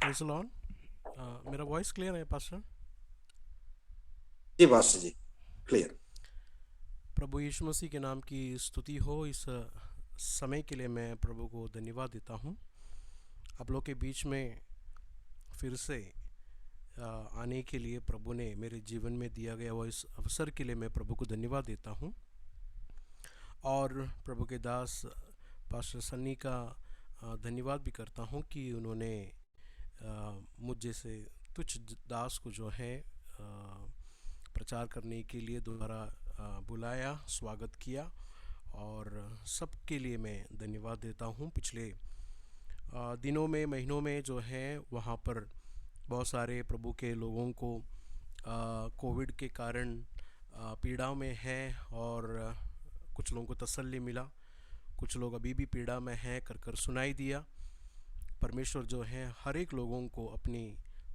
Praise Lord. मेरा voice clear है pastor? जी pastor जी, clear. प्रभु यीशु मसीह के नाम की स्तुति हो। इस समय के लिए मैं प्रभु को धन्यवाद देता हूँ। आप लोग के बीच में फिर से आने के लिए प्रभु ने मेरे जीवन में दिया गया वो इस अवसर के लिए मैं प्रभु को धन्यवाद देता हूँ। और प्रभु के दास पास्टर सन्नी का धन्यवाद भी करता हूँ कि उन्होंने मुझ जैसे तुच्छ दास को जो है प्रचार करने के लिए दोबारा बुलाया, स्वागत किया। और सबके लिए मैं धन्यवाद देता हूँ। पिछले दिनों में, महीनों में जो है वहाँ पर बहुत सारे प्रभु के लोगों को कोविड के कारण पीड़ा में है, और कुछ लोगों को तसल्ली मिला, कुछ लोग अभी भी पीड़ा में हैं कर कर सुनाई दिया। परमेश्वर जो है हर एक लोगों को अपनी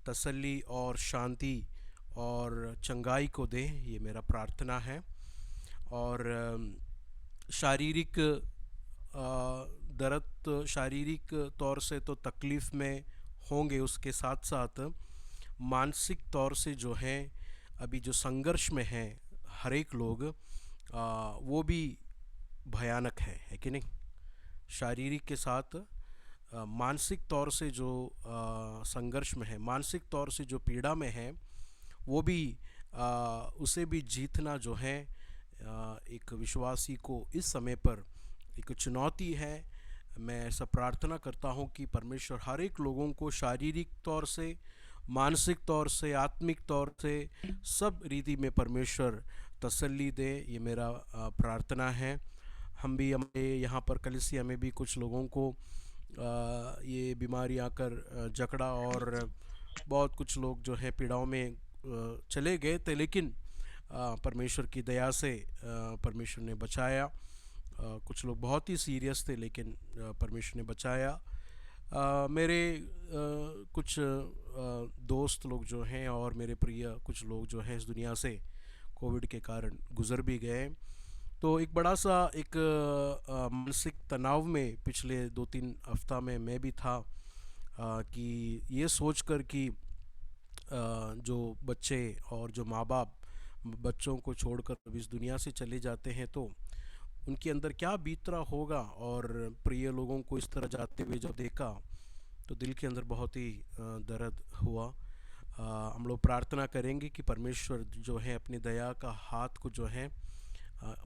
तसल्ली और शांति और चंगाई को दे, ये मेरा प्रार्थना है। और शारीरिक दर्द, शारीरिक तौर से तो तकलीफ़ में होंगे, उसके साथ साथ मानसिक तौर से जो है अभी जो संघर्ष में हैं हर एक लोग, वो भी भयानक है कि नहीं? शारीरिक के साथ मानसिक तौर से जो संघर्ष में है, मानसिक तौर से जो पीड़ा में है, वो भी उसे भी जीतना जो है एक विश्वासी को इस समय पर एक चुनौती है। मैं ऐसा प्रार्थना करता हूँ कि परमेश्वर हर एक लोगों को शारीरिक तौर से, मानसिक तौर से, आत्मिक तौर से, सब रीति में परमेश्वर तसल्ली दे, ये मेरा प्रार्थना है। हम भी, हमारे यहाँ पर कलीसिया में भी कुछ लोगों को ये बीमारी आकर जकड़ा, और बहुत कुछ लोग जो है पीड़ाओं में चले गए थे, लेकिन परमेश्वर की दया से परमेश्वर ने बचाया। कुछ लोग बहुत ही सीरियस थे, लेकिन परमेश्वर ने बचाया। मेरे कुछ दोस्त लोग जो हैं और मेरे प्रिय कुछ लोग जो हैं इस दुनिया से कोविड के कारण गुज़र भी गए। तो एक बड़ा सा एक मानसिक तनाव में पिछले 2-3 हफ्ता में मैं भी था, कि ये सोचकर कि जो बच्चे और जो माँ बाप बच्चों को छोड़कर इस दुनिया से चले जाते हैं, तो उनके अंदर क्या बीत रहा होगा। और प्रिय लोगों को इस तरह जाते हुए जब देखा तो दिल के अंदर बहुत ही दर्द हुआ। हम लोग प्रार्थना करेंगे कि परमेश्वर जो है अपनी दया का हाथ को जो है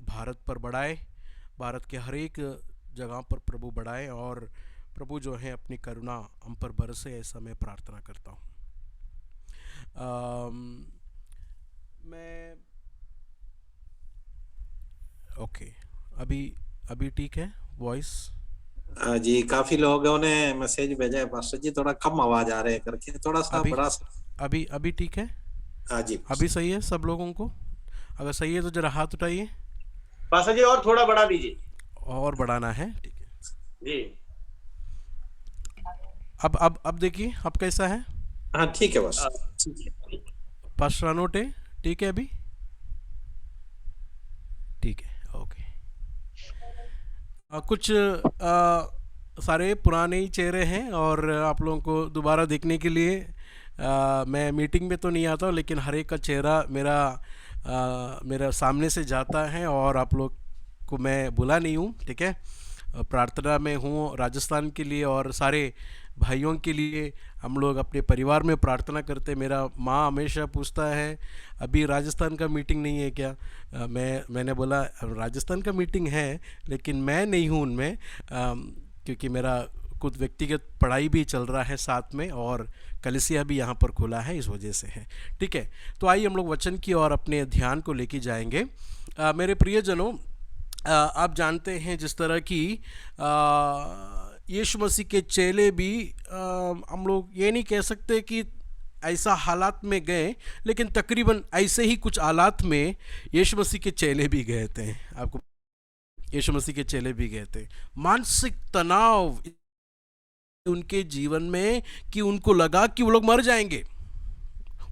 भारत पर बढ़ाए, भारत के हर एक जगह पर प्रभु बढ़ाए, और प्रभु जो है अपनी करुणा हम पर बरसे, ऐसा मैं प्रार्थना करता हूँ। मैं ओके, अभी अभी ठीक है वॉइस? जी, काफी लोगों ने मैसेज भेजा है पास्टर जी, थोड़ा कम आवाज आ रहे हैं करके, थोड़ा सा अभी बड़ा। अभी अभी ठीक है? हाँ जी अभी पास्टर। सही है सब लोगों को? अगर सही है तो जरा हाथ उठाइए। पासा जी और थोड़ा बढ़ा दीजिए। और बढ़ाना है, ठीक है। जी अब देखिए अब कैसा है? हाँ ठीक है बस। ठीक है। पास्टर अनोटे ठीक है अभी? ठीक है, ओके। कुछ सारे पुराने ही चेहरे हैं, और आप लोगों को दोबारा देखने के लिए मैं मीटिंग में तो नहीं आता हूँ, लेकिन हर एक का चेहरा मेरा सामने से जाता है, और आप लोग को मैं बुला नहीं हूँ, ठीक है। प्रार्थना में हूँ राजस्थान के लिए और सारे भाइयों के लिए। हम लोग अपने परिवार में प्रार्थना करते। मेरा माँ हमेशा पूछता है अभी राजस्थान का मीटिंग नहीं है क्या? मैंने बोला राजस्थान का मीटिंग है, लेकिन मैं नहीं हूँ उनमें, क्योंकि मेरा खुद व्यक्तिगत पढ़ाई भी चल रहा है साथ में, और कलिसिया भी यहाँ पर खुला है, इस वजह से है, ठीक है। तो आइए हम लोग वचन की और अपने ध्यान को लेके जाएंगे। मेरे प्रियजनों, आप जानते हैं जिस तरह की यीशु मसीह के चेले भी, हम लोग ये नहीं कह सकते कि ऐसा हालात में गए, लेकिन तकरीबन ऐसे ही कुछ हालात में यीशु मसीह के चेले भी गए थे। आपको यीशु मसीह के चेले भी गए थे। मानसिक तनाव उनके जीवन में कि उनको लगा कि वो लोग मर जाएंगे,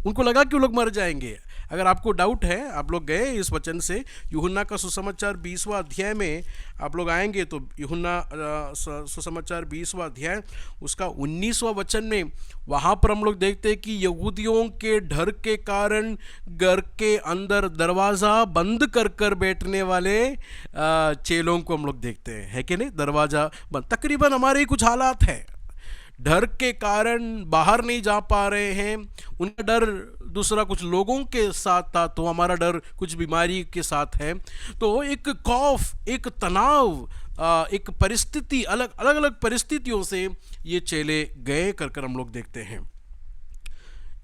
उनको लगा कि वो लोग मर जाएंगे। अगर आपको डाउट है, आप लोग गए इस वचन से, यूहन्ना का सुसमाचार 20वां अध्याय में आप लोग आएंगे तो यूहन्ना सुसमाचार 20वां अध्याय उसका 19वां वचन में, वहाँ पर हम लोग देखते हैं कि यहूदियों के डर के कारण घर के अंदर दरवाज़ा बंद कर कर बैठने वाले चेलों को हम लोग देखते हैं, है कि नहीं? दरवाज़ा बंद, तकरीबन हमारे ही कुछ हालात है, डर के कारण बाहर नहीं जा पा रहे हैं। उनका डर दूसरा कुछ लोगों के साथ था, तो हमारा डर कुछ बीमारी के साथ है। तो एक खौफ, एक तनाव, एक परिस्थिति, अलग अलग परिस्थितियों से ये चेले गए कर कर हम लोग देखते हैं।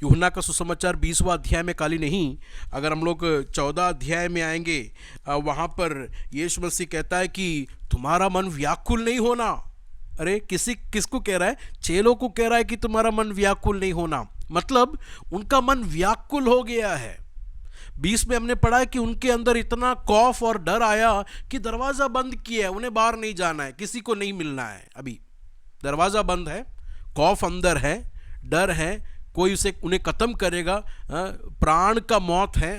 यूहन्ना का सुसमाचार 20वां अध्याय में खाली नहीं, अगर हम लोग 14 अध्याय में आएंगे, वहाँ पर यीशु मसीह कहता है कि तुम्हारा मन व्याकुल नहीं होना। अरे किसको कह रहा है? चेलों को कह रहा है कि तुम्हारा मन व्याकुल नहीं होना, मतलब उनका मन व्याकुल हो गया है। 20 में हमने पढ़ा है कि उनके अंदर इतना खौफ और डर आया कि दरवाज़ा बंद किया है, उन्हें बाहर नहीं जाना है, किसी को नहीं मिलना है। अभी दरवाज़ा बंद है, खौफ अंदर है, डर है, कोई उन्हें ख़त्म करेगा, प्राण का मौत है,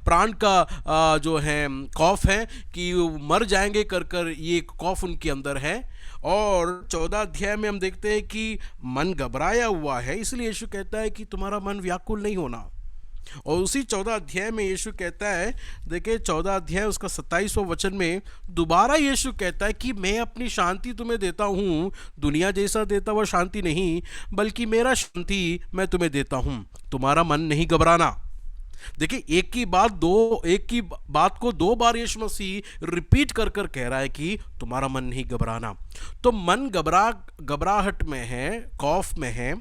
प्राण का जो है खौफ है कि मर जाएंगे कर कर, ये खौफ उनके अंदर है। और 14 अध्याय में हम देखते हैं कि मन घबराया हुआ है, इसलिए यीशु कहता है कि तुम्हारा मन व्याकुल नहीं होना। और उसी 14 अध्याय में यीशु कहता है, देखिए 14 अध्याय उसका 27वां वचन में दोबारा यीशु कहता है कि मैं अपनी शांति तुम्हें देता हूँ, दुनिया जैसा देता हुआ शांति नहीं, बल्कि मेरा शांति मैं तुम्हें देता हूँ, तुम्हारा मन नहीं घबराना। देखिए एक की बात को 2 बार यीशु मसीह रिपीट कर कर कह रहा है कि तुम्हारा मन नहीं घबराना। तो मन घबराहट में है, खौफ में है।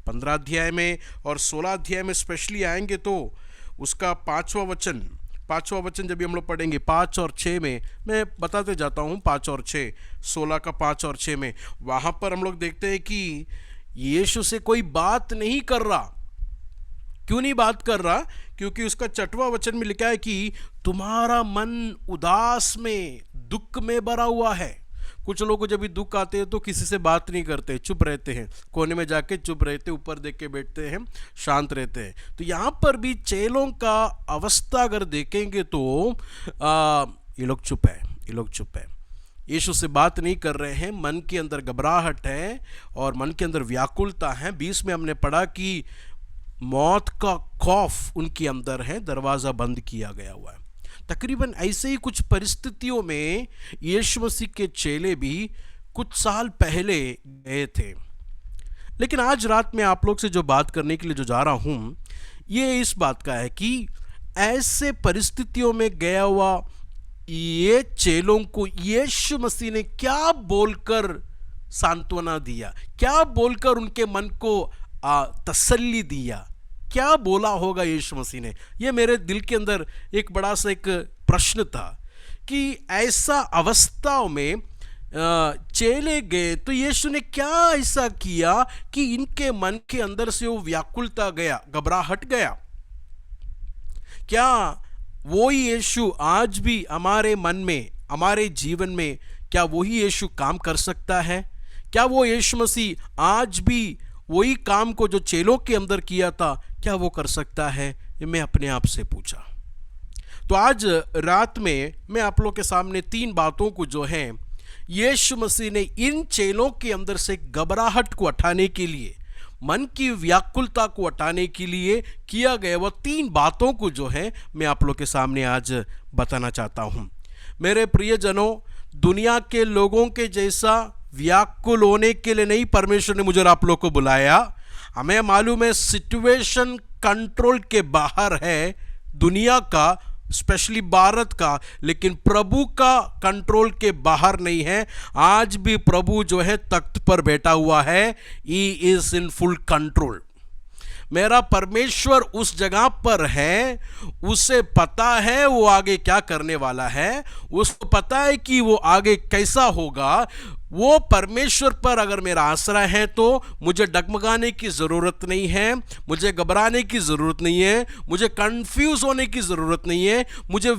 15 अध्याय में और 16 अध्याय में स्पेशली आएंगे तो उसका 5वां वचन जब भी हम लोग पढ़ेंगे 5 और 6 में, मैं बताते जाता हूँ 5 और 6, 16 का 5 और 6 में, वहाँ पर हम लोग देखते हैं कि यीशु से कोई बात नहीं कर रहा। क्यों नहीं बात कर रहा? क्योंकि उसका 6वां वचन में लिखा है कि तुम्हारा मन उदास में, दुख में भरा हुआ है। कुछ लोगों को जब भी दुख आते हैं तो किसी से बात नहीं करते, चुप रहते हैं, कोने में जाके चुप रहते, ऊपर देख के बैठते हैं, शांत रहते हैं। तो यहाँ पर भी चेलों का अवस्था अगर देखेंगे तो ये लोग चुप है, यीशु से बात नहीं कर रहे हैं, मन के अंदर घबराहट है और मन के अंदर व्याकुलता है। 20 में हमने पढ़ा कि मौत का खौफ उनके अंदर है, दरवाज़ा बंद किया गया हुआ है। तकरीबन ऐसे ही कुछ परिस्थितियों में यीशु मसीह के चेले भी कुछ साल पहले गए थे। लेकिन आज रात में आप लोग से जो बात करने के लिए जो जा रहा हूँ, ये इस बात का है कि ऐसे परिस्थितियों में गया हुआ ये चेलों को यीशु मसीह ने क्या बोलकर सांत्वना दिया, क्या बोलकर उनके मन को तसल्ली दिया, क्या बोला होगा यीशु मसीह ने? ये मेरे दिल के अंदर एक बड़ा सा एक प्रश्न था कि ऐसा अवस्थाओं में चेले गए तो यीशु ने क्या ऐसा किया कि इनके मन के अंदर से वो व्याकुलता गया, घबराहट गया। क्या वही यीशु आज भी हमारे मन में, हमारे जीवन में, क्या वही यीशु काम कर सकता है? क्या वो यीशु मसीह आज भी वही काम को जो चेलों के अंदर किया था, क्या वो कर सकता है? ये मैं अपने आप से पूछा। तो आज रात में मैं आप लोग के सामने 3 बातों को जो है यीशु मसीह ने इन चेलों के अंदर से घबराहट को हटाने के लिए, मन की व्याकुलता को हटाने के लिए किया गया वह 3 बातों को जो है मैं आप लोग के सामने आज बताना चाहता हूँ। मेरे प्रियजनों, दुनिया के लोगों के जैसा व्याकुल होने के लिए नहीं परमेश्वर ने मुझे और आप लोग को बुलाया। हमें मालूम है सिचुएशन कंट्रोल के बाहर है दुनिया का, स्पेशली भारत का, लेकिन प्रभु का कंट्रोल के बाहर नहीं है। आज भी प्रभु जो है तख्त पर बैठा हुआ है, he is in full control. मेरा परमेश्वर उस जगह पर है, उसे पता है वो आगे क्या करने वाला है, उसको पता है कि वो आगे कैसा होगा। वो परमेश्वर पर अगर मेरा आसरा है तो मुझे डगमगाने की ज़रूरत नहीं है, मुझे घबराने की ज़रूरत नहीं है, मुझे कंफ्यूज होने की ज़रूरत नहीं है, मुझे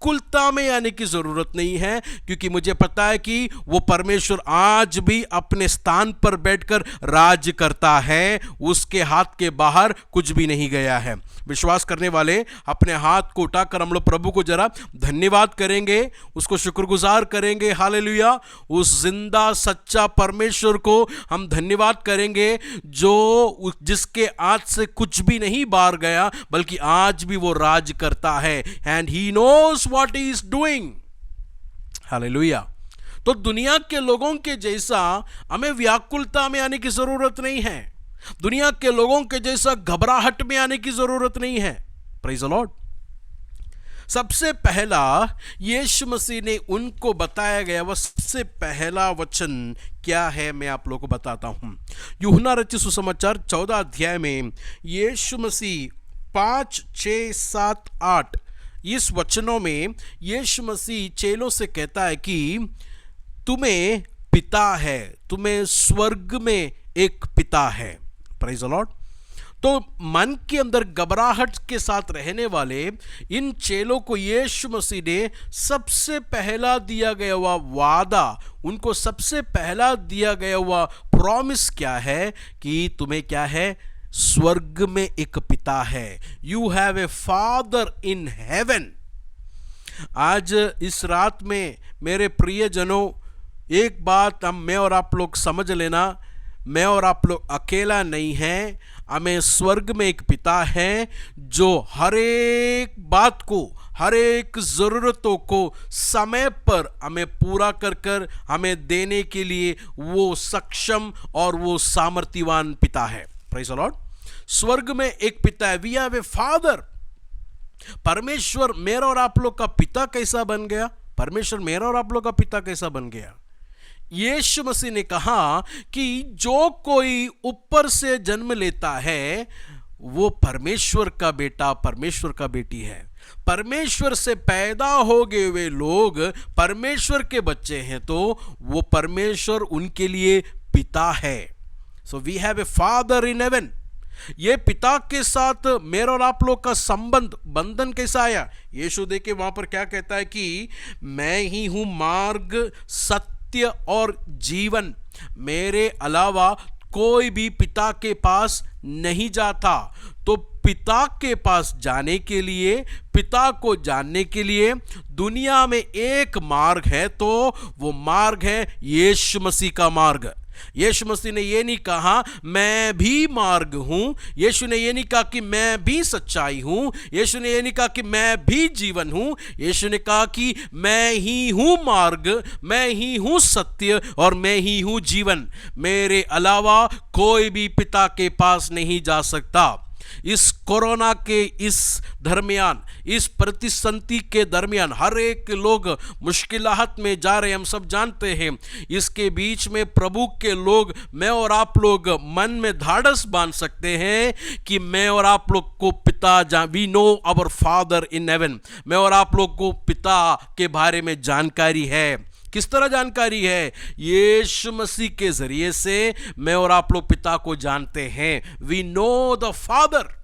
व्याकुलता में आने की जरूरत नहीं है, क्योंकि मुझे पता है कि वो परमेश्वर आज भी अपने स्थान पर बैठकर राज करता है, उसके हाथ के बाहर कुछ भी नहीं गया है। विश्वास करने वाले अपने हाथ को उठाकर हम लोग प्रभु को जरा धन्यवाद करेंगे, उसको शुक्रगुजार करेंगे। हालेलुया। उस जिंदा सच्चा परमेश्वर को हम धन्यवाद करेंगे जो जिसके हाथ से कुछ भी नहीं बाहर गया, बल्कि आज भी वो राज करता है। And he knows what he is doing. Hallelujah. तो दुनिया के लोगों के जैसा हमें व्याकुलता में आने की जरूरत नहीं है, दुनिया के लोगों के जैसा घबराहट में आने की जरूरत नहीं है। Praise the Lord. सबसे पहला यीशु मसीह ने उनको बताया गया वह सबसे पहला वचन क्या है, मैं आप लोगों को बताता हूं। यूहन्ना रचित सुसमाचार 14 अध्याय में यीशु मसीह 5, 6, 7, 8 इस वचनों में यीशु मसीह चेलों से कहता है कि तुम्हें पिता है, तुम्हें स्वर्ग में एक पिता है। Praise the Lord. तो मन के अंदर घबराहट के साथ रहने वाले इन चेलों को यीशु मसीह ने सबसे पहला दिया गया हुआ वादा, उनको सबसे पहला दिया गया हुआ प्रॉमिस क्या है कि तुम्हें क्या है, स्वर्ग में एक पिता है। You have a father in haven. आज इस रात में मेरे प्रियजनों, एक बात मैं और आप लोग समझ लेना, मैं और आप लोग अकेला नहीं हैं। हमें स्वर्ग में एक पिता है जो हर एक बात को, हर एक ज़रूरतों को समय पर हमें पूरा कर कर हमें देने के लिए वो सक्षम और वो सामर्थ्यवान पिता है। Praise the Lord. स्वर्ग में एक पिता है। We have a father. परमेश्वर मेरा और आप लोग का पिता कैसा बन गया? परमेश्वर मेरा और आप लोग का पिता कैसा बन गया? यीशु मसीह ने कहा कि जो कोई ऊपर से जन्म लेता है वो परमेश्वर का बेटा, परमेश्वर का बेटी है। परमेश्वर से पैदा हो गए हुए लोग परमेश्वर के बच्चे हैं, तो वो परमेश्वर उनके लिए पिता है। So we have a father in heaven. ये पिता के साथ मेरा और आप लोग का संबंध, बंधन कैसा आया? यीशु देखिए वहां पर क्या कहता है कि मैं ही हूं मार्ग, सत्य और जीवन, मेरे अलावा कोई भी पिता के पास नहीं जाता। तो पिता के पास जाने के लिए, पिता को जानने के लिए दुनिया में एक मार्ग है, तो वो मार्ग है यीशु मसीह का मार्ग। यीशु मसीह ने ये नहीं कहा मैं भी मार्ग हूं, यीशु ने ये नहीं कहा कि मैं भी सच्चाई हूं, यीशु ने ये नहीं कहा कि मैं भी जीवन हूं। यीशु ने कहा कि मैं ही हूं मार्ग, मैं ही हूं सत्य और मैं ही हूं जीवन। मेरे अलावा कोई भी पिता के पास नहीं जा सकता। इस कोरोना के इस दरमियान, इस प्रतिसंधि के दरमियान हर एक लोग मुश्किलात में जा रहे हैं, हम सब जानते हैं। इसके बीच में प्रभु के लोग, मैं और आप लोग मन में धाड़स बांध सकते हैं कि मैं और आप लोग को पिता, we know our father in heaven. मैं और आप लोग को पिता के बारे में जानकारी है। किस तरह जानकारी है? यीशु मसीह के जरिए से मैं और आप लोग पिता को जानते हैं। We know the father.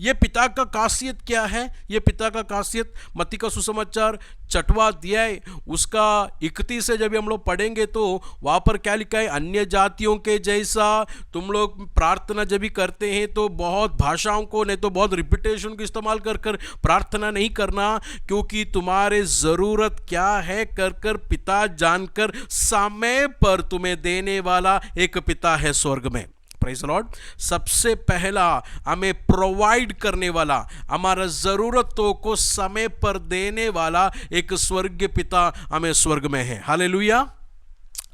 ये पिता का खासियत क्या है? ये पिता का खासियत मत्ती का सुसमाचार 6वां अध्याय उसका 31 से जब हम लोग पढ़ेंगे तो वहां पर क्या लिखा है? अन्य जातियों के जैसा तुम लोग प्रार्थना जब भी करते हैं तो बहुत भाषाओं को, नहीं तो बहुत रिपीटेशन को इस्तेमाल कर कर प्रार्थना नहीं करना, क्योंकि तुम्हारे जरूरत क्या है कर कर पिता जानकर समय पर तुम्हें देने वाला एक पिता है स्वर्ग में। Praise the Lord. सबसे पहला हमें प्रोवाइड करने वाला, हमारा जरूरतों को समय पर देने वाला एक स्वर्गीय पिता हमें स्वर्ग में है। हालेलुया।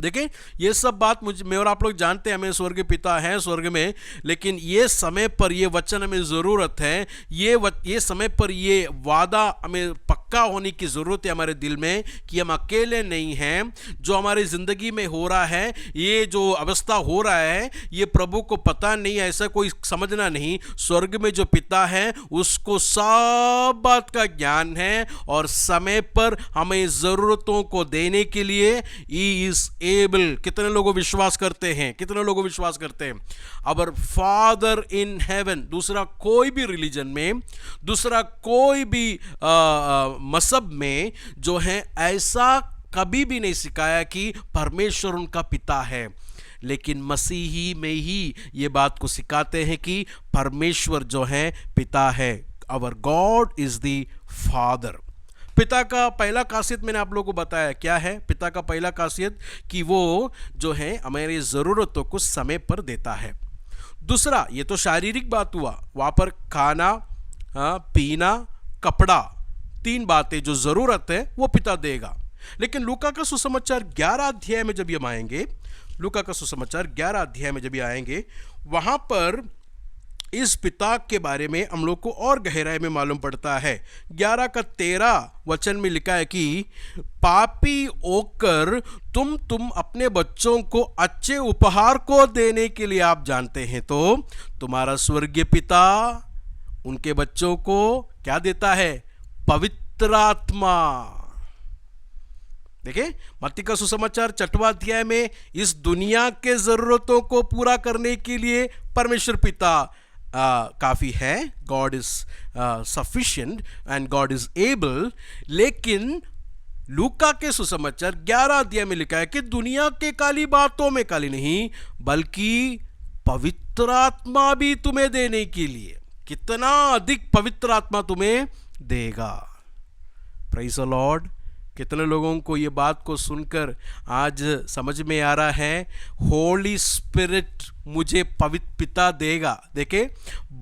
देखिए ये सब बात मैं और आप लोग जानते हैं, हमें स्वर्गीय पिता है स्वर्ग में, लेकिन ये समय पर ये वचन हमें ज़रूरत है, ये समय पर ये वादा हमें पक्का होने की ज़रूरत है हमारे दिल में कि हम अकेले नहीं हैं। जो हमारी ज़िंदगी में हो रहा है, ये जो अवस्था हो रहा है, ये प्रभु को पता नहीं, ऐसा कोई समझना नहीं। स्वर्ग में जो पिता है उसको सब बात का ज्ञान है और समय पर हमें ज़रूरतों को देने के लिए ही इज एबल। कितने लोगों विश्वास करते हैं? कितने लोगों विश्वास करते हैं? Our father in haven. दूसरा कोई भी रिलीजन में, दूसरा कोई भी मजहब में जो है ऐसा कभी भी नहीं सिखाया कि परमेश्वर उनका पिता है, लेकिन मसीही में ही ये बात को सिखाते हैं कि परमेश्वर जो है पिता है। Our God is the father. पिता का पहला खासियत मैंने आप लोगों को बताया क्या है। पिता का पहला खासियत कि वो जो है हमारी ज़रूरतों को समय पर देता है। दूसरा, ये तो शारीरिक बात हुआ, वहाँ पर खाना, पीना, कपड़ा, 3 बातें जो ज़रूरत है वो पिता देगा। लेकिन लूका का सुसमाचार 11 अध्याय में जब हम आएंगे, लूका का सुसमाचार 11 अध्याय में जब ये आएंगे, वहाँ पर इस पिता के बारे में हम लोग को और गहराई में मालूम पड़ता है। 11 का 13 वचन में लिखा है कि पापी होकर तुम अपने बच्चों को अच्छे उपहार को देने के लिए आप जानते हैं, तो तुम्हारा स्वर्गीय पिता उनके बच्चों को क्या देता है? पवित्र आत्मा। देखिए, मत्ती का सुसमाचार 6वां अध्याय में इस दुनिया के जरूरतों को पूरा करने के लिए परमेश्वर पिता काफ़ी है, God is sufficient and God is able. लेकिन लूका के सुसमाचार 11 अध्याय में लिखा है कि दुनिया के काली बातों में काली नहीं, बल्कि पवित्र आत्मा भी तुम्हें देने के लिए। कितना अधिक पवित्र आत्मा तुम्हें देगा। Praise the Lord. कितने लोगों को ये बात को सुनकर आज समझ में आ रहा है, होली स्पिरिट मुझे पवित्र पिता देगा। देखे,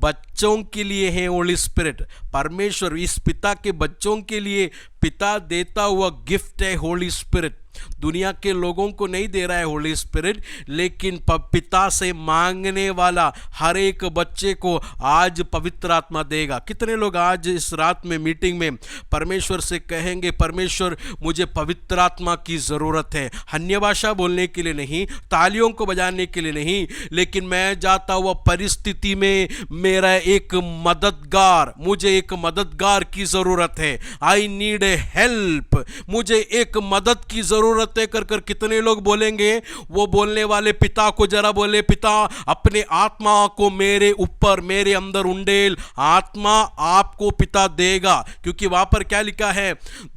बच्चों के लिए है होली स्पिरिट। परमेश्वर इस पिता के बच्चों के लिए पिता देता हुआ गिफ्ट है होली स्पिरिट। दुनिया के लोगों को नहीं दे रहा है होली स्पिरिट, लेकिन पिता से मांगने वाला हर एक बच्चे को आज पवित्र आत्मा देगा। कितने लोग आज इस रात में मीटिंग में परमेश्वर से कहेंगे, परमेश्वर मुझे पवित्र आत्मा की ज़रूरत है, अन्य भाषा बोलने के लिए नहीं, तालियों को बजाने के लिए नहीं, लेकिन मैं जाता हुआ परिस्थिति में मेरा एक मददगार, मुझे एक मददगार की ज़रूरत है। आई नीड ए हेल्प, मुझे एक मदद की ज़रूरत है कर कितने लोग बोलेंगे? वो बोलने वाले पिता को जरा बोले, पिता अपने आत्मा को मेरे ऊपर, मेरे अंदर उंडेल। आत्मा आपको पिता देगा, क्योंकि वहां पर क्या लिखा है?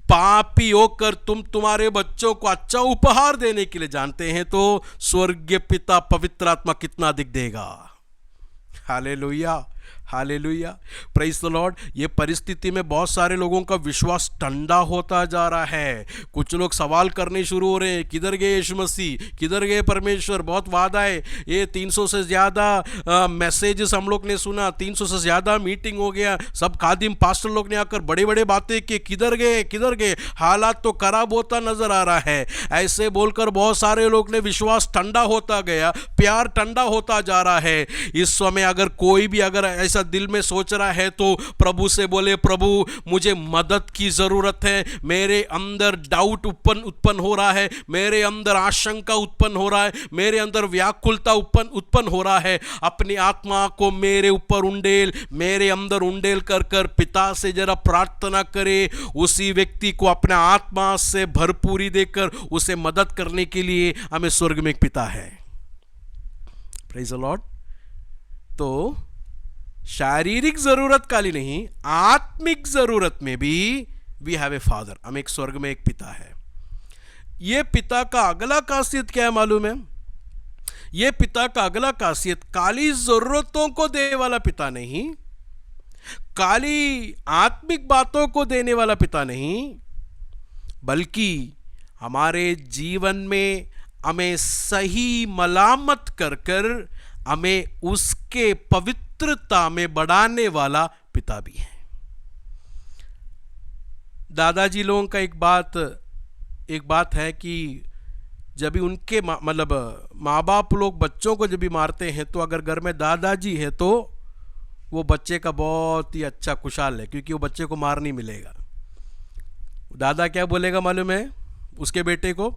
पापी होकर तुम्हारे बच्चों को अच्छा उपहार देने के लिए जानते हैं, तो स्वर्गीय पिता पवित्र आत्मा कितना अधिक देगा। Hallelujah, hallelujah, praise the Lord. ये परिस्थिति में बहुत सारे लोगों का विश्वास ठंडा होता जा रहा है। कुछ लोग सवाल करने शुरू हो रहे हैं, किधर गए यीशु मसीह, किधर गए परमेश्वर? बहुत वादा है, ये 300 से ज़्यादा मैसेजेस हम लोग ने सुना, 300 से ज़्यादा मीटिंग हो गया, सब खादिम पास्टर लोग ने आकर बड़े बड़े बातें की, किधर गए किधर गए? हालात तो खराब होता नजर आ रहा है। ऐसे बोलकर बहुत सारे लोग ने विश्वास ठंडा होता गया, प्यार ठंडा होता जा रहा है। इस समय अगर कोई भी अगर ऐसा दिल में सोच रहा है, तो प्रभु से बोले, प्रभु मुझे मदद की जरूरत है, मेरे अंदर डाउट उत्पन्न हो रहा है, मेरे अंदर आशंका उत्पन्न हो रहा है, मेरे अंदर व्याकुलता उत्पन्न हो रहा है। अपनी आत्मा को मेरे ऊपर उंडेल, मेरे अंदर उंडेल कर पिता से जरा प्रार्थना करे, उसी व्यक्ति को अपना आत्मा से भरपूरी देकर उसे मदद करने के लिए हमें स्वर्ग में एक पिता है। Praise the Lord. तो शारीरिक जरूरत काली नहीं, आत्मिक जरूरत में भी वी हैव ए फादर, हम एक स्वर्ग में एक पिता है। ये पिता का अगला खासियत क्या है मालूम है? ये पिता का अगला खासियत काली जरूरतों को देने वाला पिता नहीं, काली आत्मिक बातों को देने वाला पिता नहीं, बल्कि हमारे जीवन में हमें सही मलामत कर हमें उसके पवित्रता में बढ़ाने वाला पिता भी है। दादाजी लोगों का एक बात है कि जब भी उनके मतलब माँ बाप लोग बच्चों को जब भी मारते हैं, तो अगर घर में दादाजी है तो वो बच्चे का बहुत ही अच्छा खुशहाल है, क्योंकि वो बच्चे को मार नहीं मिलेगा। दादा क्या बोलेगा मालूम है उसके बेटे को?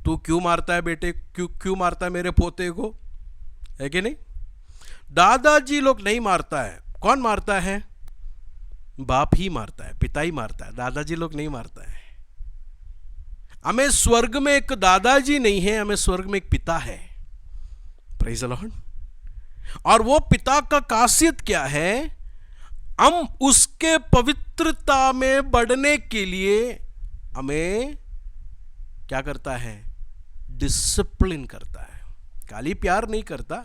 तू क्यों मारता है बेटे, क्यों मारता है मेरे पोते को? है कि नहीं? दादाजी लोग नहीं मारता है। कौन मारता है? बाप ही मारता है, पिता ही मारता है, दादाजी लोग नहीं मारता है। हमें स्वर्ग में एक दादाजी नहीं है, हमें स्वर्ग में एक पिता है। Praise the Lord. और वो पिता का खासियत क्या है? हम उसके पवित्रता में बढ़ने के लिए हमें क्या करता है? डिसिप्लिन करता है। खाली प्यार नहीं करता,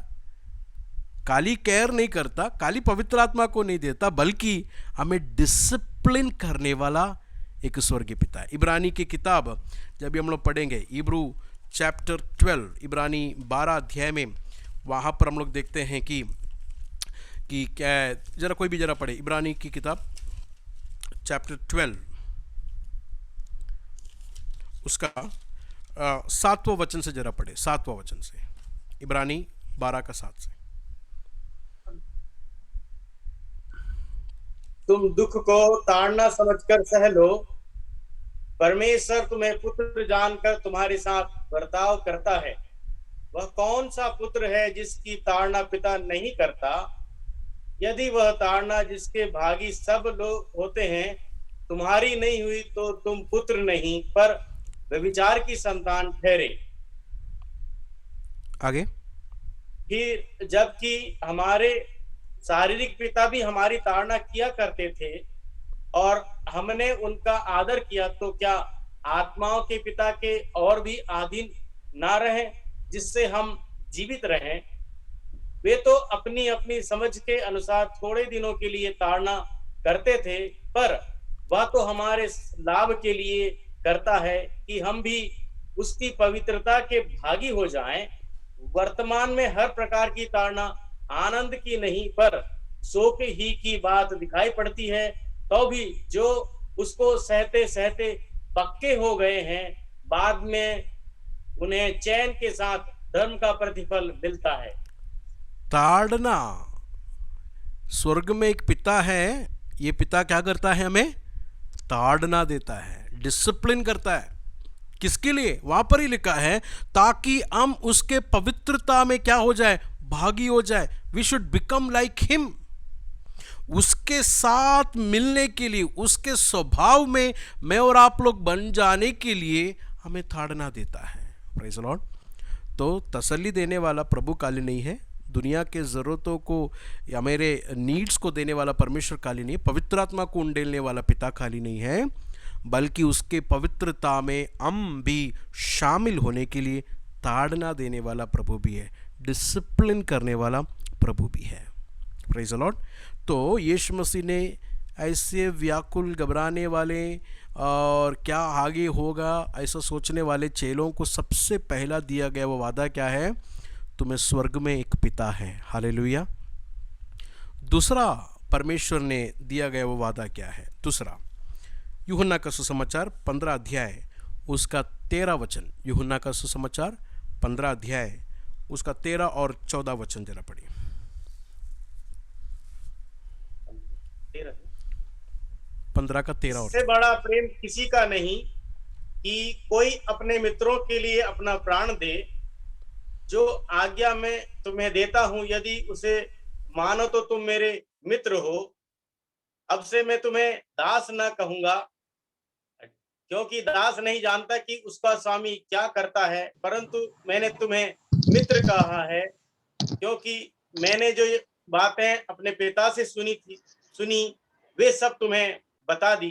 खाली केयर नहीं करता, खाली पवित्र आत्मा को नहीं देता, बल्कि हमें डिसिप्लिन करने वाला एक स्वर्गीय पिता है। इब्रानी की किताब जब भी हम लोग पढ़ेंगे, इब्रू चैप्टर 12, इब्रानी 12 अध्याय में, वहाँ पर हम लोग देखते हैं कि क्या है। जरा कोई भी जरा पढ़े इब्रानी की किताब चैप्टर 12 उसका 7वां वचन से जरा पढ़े, 7वां वचन से, इब्रानी 12 का 7 से। तुम दुख को ताड़ना समझकर सह लो, परमेश्वर तुम्हें पुत्र जानकर तुम्हारे साथ बर्ताव करता है। वह कौन सा पुत्र है जिसकी ताड़ना पिता नहीं करता? यदि वह ताड़ना जिसके भागी सब लोग होते हैं तुम्हारी नहीं हुई, तो तुम पुत्र नहीं पर व्यभिचार की संतान ठहरे। आगे, फिर जबकि हमारे शारीरिक पिता भी हमारी ताड़ना किया करते थे और हमने उनका आदर किया, तो क्या आत्माओं के पिता के और भी अधीन ना रहें, जिससे हम जीवित रहें? वे तो अपनी अपनी समझ के अनुसार थोड़े दिनों के लिए ताड़ना करते थे, पर वह तो हमारे लाभ के लिए करता है कि हम भी उसकी पवित्रता के भागी हो जाएं। वर्तमान में हर प्रकार की ताड़ना आनंद की नहीं पर शोक ही की बात दिखाई पड़ती है, तो भी जो उसको सहते सहते पक्के हो गए हैं, बाद में उन्हें चैन के साथ धर्म का प्रतिफल मिलता है। ताड़ना, स्वर्ग में एक पिता है, ये पिता क्या करता है? हमें ताड़ना देता है, डिसिप्लिन करता है। किसके लिए? वहां पर ही लिखा है ताकि हम उसके पवित्रता में क्या हो जाए? भागी हो जाए। We should become like him. उसके साथ मिलने के लिए, उसके स्वभाव में मैं और आप लोग बन जाने के लिए हमें ताड़ना देता है। Praise the Lord. तो तसल्ली देने वाला प्रभु काली नहीं है, दुनिया के ज़रूरतों को या मेरे नीड्स को देने वाला परमेश्वर खाली नहीं है, पवित्र आत्मा को उंडेलने वाला पिता खाली नहीं है, बल्कि उसके पवित्रता में हम भी शामिल होने के लिए ताड़ना देने वाला प्रभु भी है, डिसिप्लिन करने वाला प्रभु भी है। Praise the Lord. तो यीशु मसीह ने ऐसे व्याकुल, घबराने वाले और क्या आगे होगा ऐसा सोचने वाले चेलों को सबसे पहला दिया गया वो वादा क्या है? तुम्हें स्वर्ग में एक पिता है। हालेलुया। दूसरा परमेश्वर ने दिया गया वो वादा क्या है? दूसरा, यूहन्ना का सुसमाचार 15 अध्याय उसका 13 वचन। यूहन्ना का सुसमाचार 15 अध्याय उसका 13 और 14 वचन जरा पढ़िए। 15 का 13 और इससे बड़ा प्रेम किसी का नहीं कि कोई अपने मित्रों के लिए अपना प्राण दे। जो आज्ञा मैं तुम्हें देता हूं, यदि उसे मानो तो तुम मेरे मित्र हो। अब से मैं तुम्हें दास न कहूंगा, क्योंकि दास नहीं जानता कि उसका स्वामी क्या करता है, परंतु मैंने तुम्हें मित्र कहा है, क्योंकि मैंने जो बातें अपने पिता से सुनी वे सब तुम्हें बता दी।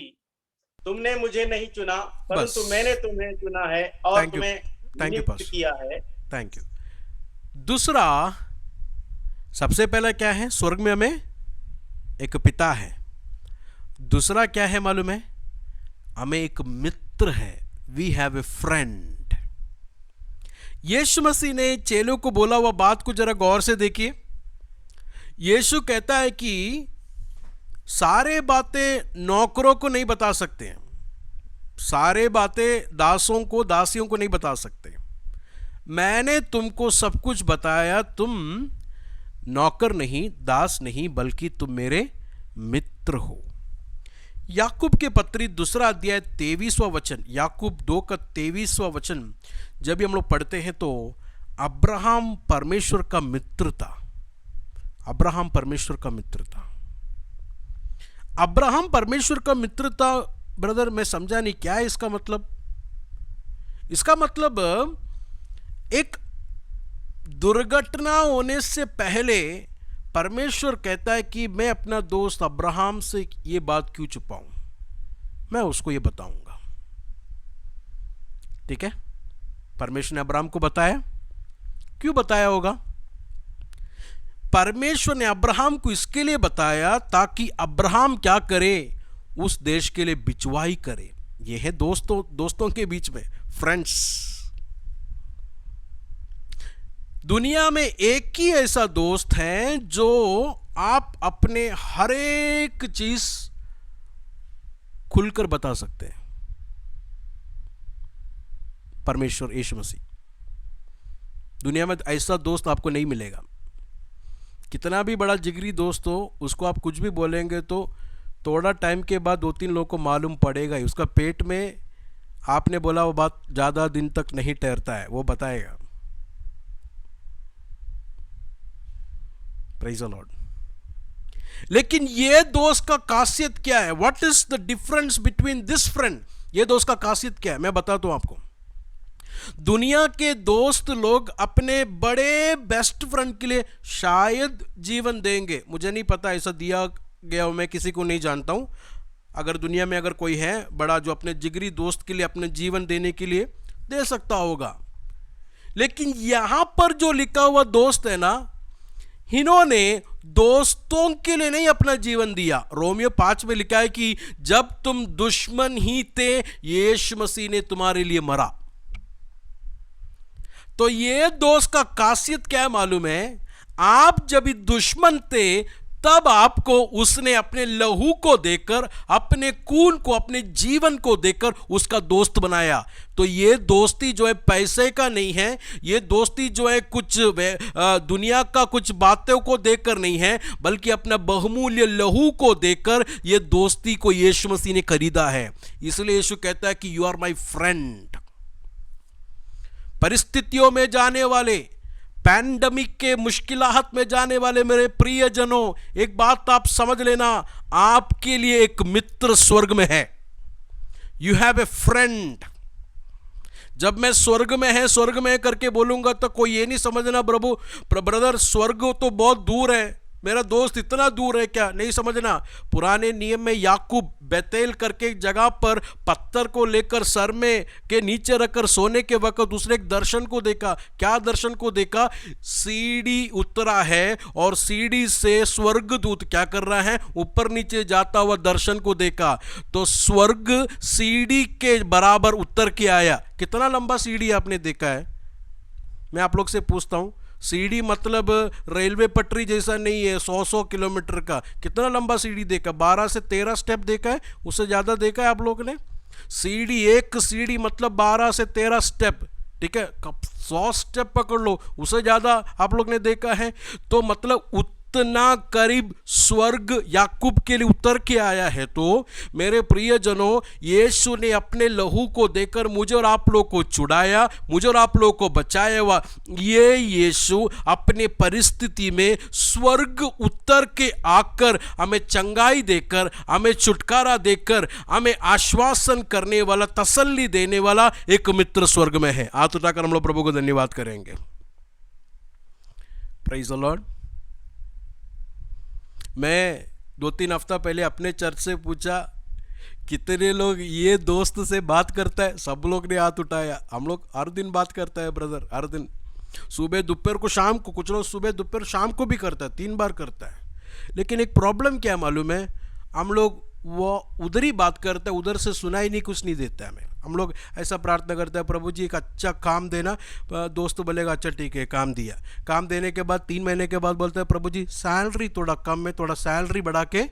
तुमने मुझे नहीं चुना, परंतु मैंने तुम्हें चुना है और तुम्हें नियुक्त किया है। Thank you. दूसरा, सबसे पहला क्या है? स्वर्ग में हमें एक पिता है। दूसरा क्या है मालूम है? हमें एक मित्र है। We have a friend. यीशु मसीह ने चेलों को बोला हुआ बात को जरा गौर से देखिए। यीशु कहता है कि सारे बातें नौकरों को नहीं बता सकते हैं, सारे बातें दासों को, दासियों को नहीं बता सकते। मैंने तुमको सब कुछ बताया। तुम नौकर नहीं, दास नहीं, बल्कि तुम मेरे मित्र हो। याकूब के पत्री 2 अध्याय 23वां वचन, याकूब 2 का 23वां वचन जब भी हम लोग पढ़ते हैं तो अब्राहम परमेश्वर का मित्र था। अब्राहम परमेश्वर का मित्र था। अब्राहम परमेश्वर का मित्र था। ब्रदर मैं समझा नहीं, क्या है इसका मतलब? इसका मतलब एक दुर्घटना होने से पहले परमेश्वर कहता है कि मैं अपना दोस्त अब्राहम से ये बात क्यों छुपाऊं, मैं उसको ये बताऊंगा। ठीक है, परमेश्वर ने अब्राहम को बताया। क्यों बताया होगा? परमेश्वर ने अब्राहम को इसके लिए बताया ताकि अब्राहम क्या करे, उस देश के लिए बिचवाई करे। यह है दोस्तों के बीच में, फ्रेंड्स। दुनिया में एक ही ऐसा दोस्त है जो आप अपने हर एक चीज खुलकर बता सकते हैं, परमेश्वर यीशु मसीह। दुनिया में ऐसा दोस्त आपको नहीं मिलेगा। कितना भी बड़ा जिगरी दोस्त हो, उसको आप कुछ भी बोलेंगे तो थोड़ा टाइम के बाद 2-3 लोगों को मालूम पड़ेगा ही। उसका पेट में आपने बोला वो बात ज़्यादा दिन तक नहीं ठहरता है, वो बताएगा। Praise the Lord. लेकिन ये दोस्त का खासियत क्या है? What is the difference between this friend? ये दोस्त का खासियत क्या है, मैं बताता हूं आपको। दुनिया के दोस्त लोग अपने बड़े बेस्ट फ्रेंड के लिए शायद जीवन देंगे, मुझे नहीं पता ऐसा दिया गया, मैं किसी को नहीं जानता हूं। अगर दुनिया में अगर कोई है बड़ा जो अपने जिगरी दोस्त के लिए अपने जीवन देने के लिए दे सकता होगा, लेकिन यहां पर जो लिखा हुआ दोस्त है ना, इन्होंने दोस्तों के लिए नहीं अपना जीवन दिया। रोमियो 5 में लिखा है कि जब तुम दुश्मन ही थे, यीशु मसीह ने तुम्हारे लिए मरा। तो ये दोस्त का खासियत क्या है मालूम है? आप जब दुश्मन थे तब आपको उसने अपने लहू को देकर, अपने खून को, अपने जीवन को देकर उसका दोस्त बनाया। तो ये दोस्ती जो है पैसे का नहीं है, ये दोस्ती जो है कुछ दुनिया का कुछ बातों को देकर नहीं है, बल्कि अपना बहुमूल्य लहू को देकर ये दोस्ती को यीशु मसीह ने खरीदा है। इसलिए यीशु कहता है कि यू आर माई फ्रेंड। परिस्थितियों में जाने वाले, पैंडमिक के मुश्किलात में जाने वाले मेरे प्रियजनों, एक बात आप समझ लेना, आपके लिए एक मित्र स्वर्ग में है। You have a friend. जब मैं स्वर्ग में है करके बोलूंगा तो कोई ये नहीं समझना प्रभु ब्रदर स्वर्ग तो बहुत दूर है, मेरा दोस्त इतना दूर है क्या, नहीं समझना। पुराने नियम में याकूब बेतेल करके एक जगह पर पत्थर को लेकर सर में के नीचे रखकर सोने के वक्त उसने एक दर्शन को देखा। क्या दर्शन को देखा? सीढ़ी उतरा है और सीढ़ी से स्वर्गदूत क्या कर रहा है, ऊपर नीचे जाता हुआ दर्शन को देखा। तो स्वर्ग सीढ़ी के बराबर उतर के आया। कितना लंबा सीढ़ी आपने देखा है? मैं आप लोग से पूछता हूं, सीढ़ी मतलब रेलवे पटरी जैसा नहीं है 100 किलोमीटर का। कितना लंबा सीढ़ी देखा? 12 से 13 स्टेप देखा है, उससे ज़्यादा देखा है आप लोग ने? सीढ़ी, एक सीढ़ी मतलब 12 से 13 स्टेप, ठीक है। 100 स्टेप पकड़ लो, उससे ज़्यादा आप लोग ने देखा है। तो मतलब उतना करीब स्वर्ग याकूब के लिए उतर के आया है। तो मेरे प्रियजनों, यीशु ने अपने लहू को देकर मुझे और आप लोग को छुड़ाया, मुझे और आप लोग को बचाया हुआ। ये यीशु अपने परिस्थिति में स्वर्ग उतर के आकर हमें चंगाई देकर, हमें छुटकारा देकर, हमें आश्वासन करने वाला, तसल्ली देने वाला एक मित्र स्वर्ग में है। हाथ उठाकर हम लोग प्रभु को धन्यवाद करेंगे। Praise the Lord. मैं 2-3 हफ्ता पहले अपने चर्च से पूछा कितने लोग ये दोस्त से बात करता है, सब लोग ने हाथ उठाया। हम लोग हर दिन बात करता है ब्रदर, हर दिन, सुबह दोपहर को शाम को, कुछ लोग सुबह दोपहर शाम को भी करता है, 3 बार करता है। लेकिन एक प्रॉब्लम क्या मालूम है, हम लोग वो उधर ही बात करते हैं, उधर से सुनाई नहीं, कुछ नहीं देता हमें। हम लोग ऐसा प्रार्थना करते हैं, प्रभु जी एक अच्छा काम देना। दोस्त बोलेगा अच्छा ठीक है, काम दिया। काम देने के बाद 3 महीने के बाद बोलते हैं प्रभु जी सैलरी थोड़ा कम है, थोड़ा सैलरी बढ़ा के